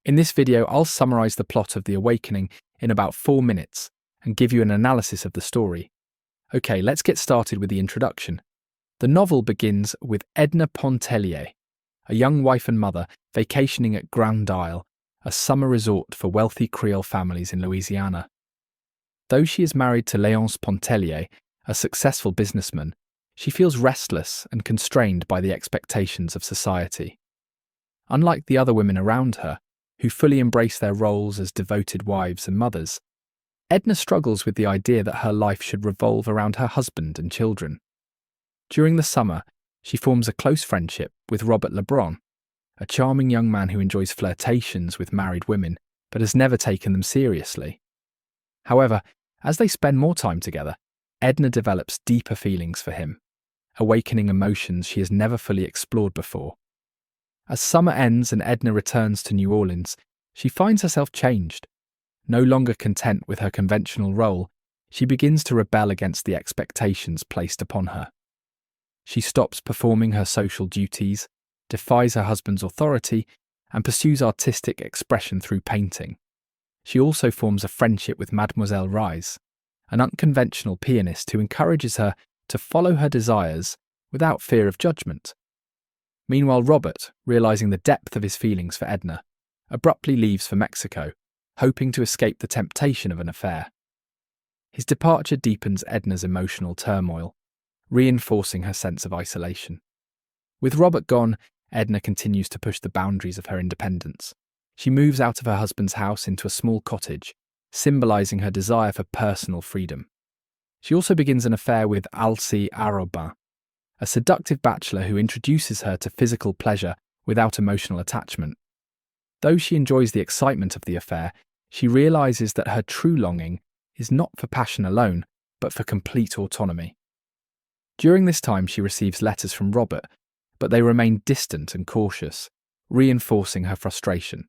In this video, I'll summarize the plot of The Awakening in about 4 minutes and give you an analysis of the story. Okay, let's get started with the introduction. The novel begins with Edna Pontellier, a young wife and mother vacationing at Grand Isle, a summer resort for wealthy Creole families in Louisiana. Though she is married to Edna Pontellier, a successful businessman, she feels restless and constrained by the expectations of society. Unlike the other women around her, who fully embrace their roles as devoted wives and mothers, Edna struggles with the idea that her life should revolve around her husband and children. During the summer, she forms a close friendship with Robert Lebron, a charming young man who enjoys flirtations with married women but has never taken them seriously. However, as they spend more time together, Edna develops deeper feelings for him, awakening emotions she has never fully explored before. As summer ends and Edna returns to New Orleans, she finds herself changed. No longer content with her conventional role, she begins to rebel against the expectations placed upon her. She stops performing her social duties, defies her husband's authority, and pursues artistic expression through painting. She also forms a friendship with Mademoiselle Rise, an unconventional pianist who encourages her to follow her desires without fear of judgment. Meanwhile, Robert, realizing the depth of his feelings for Edna, abruptly leaves for Mexico, hoping to escape the temptation of an affair. His departure deepens Edna's emotional turmoil, reinforcing her sense of isolation. With Robert gone, Edna continues to push the boundaries of her independence. She moves out of her husband's house into a small cottage, symbolizing her desire for personal freedom. She also begins an affair with Alcée Arobin, a seductive bachelor who introduces her to physical pleasure without emotional attachment. Though she enjoys the excitement of the affair, she realizes that her true longing is not for passion alone, but for complete autonomy. During this time, she receives letters from Robert, but they remain distant and cautious, reinforcing her frustration.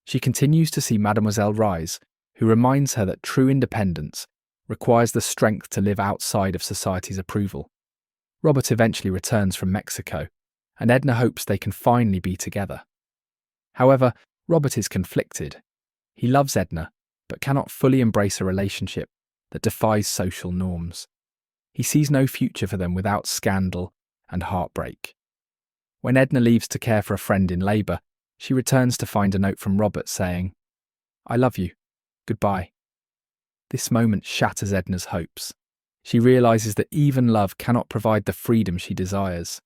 She continues to see Mademoiselle Rise, who reminds her that true independence requires the strength to live outside of society's approval. Robert eventually returns from Mexico, and Edna hopes they can finally be together. However, Robert is conflicted. He loves Edna, but cannot fully embrace a relationship that defies social norms. He sees no future for them without scandal and heartbreak. When Edna leaves to care for a friend in labour, she returns to find a note from Robert saying, "I love you. Goodbye." This moment shatters Edna's hopes. She realises that even love cannot provide the freedom she desires.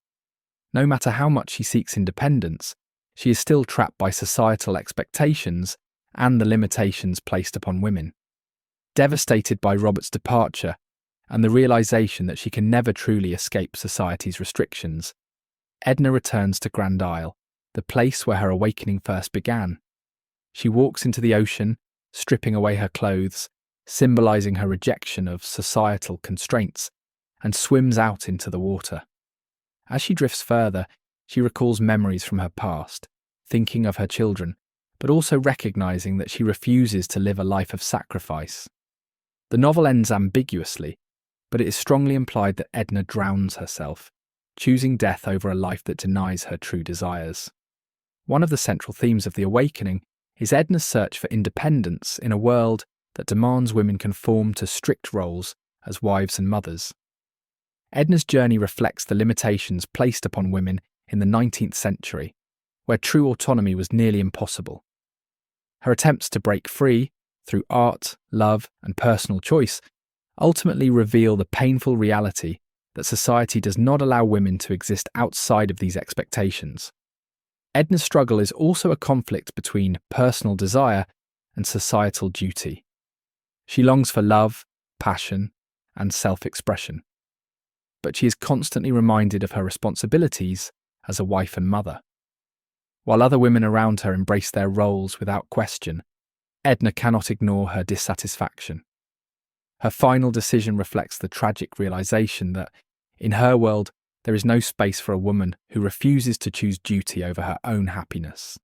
No matter how much she seeks independence, she is still trapped by societal expectations and the limitations placed upon women. Devastated by Robert's departure and the realisation that she can never truly escape society's restrictions, Edna returns to Grand Isle, the place where her awakening first began. She walks into the ocean, stripping away her clothes, symbolising her rejection of societal constraints, and swims out into the water. As she drifts further, she recalls memories from her past, thinking of her children, but also recognising that she refuses to live a life of sacrifice. The novel ends ambiguously, but it is strongly implied that Edna drowns herself, choosing death over a life that denies her true desires. One of the central themes of The Awakening is Edna's search for independence in a world that demands women conform to strict roles as wives and mothers. Edna's journey reflects the limitations placed upon women in the 19th century, where true autonomy was nearly impossible. Her attempts to break free, through art, love, and personal choice, ultimately reveal the painful reality that society does not allow women to exist outside of these expectations. Edna's struggle is also a conflict between personal desire and societal duty. She longs for love, passion, and self-expression, but she is constantly reminded of her responsibilities as a wife and mother. While other women around her embrace their roles without question, Edna cannot ignore her dissatisfaction. Her final decision reflects the tragic realization that, in her world, there is no space for a woman who refuses to choose duty over her own happiness.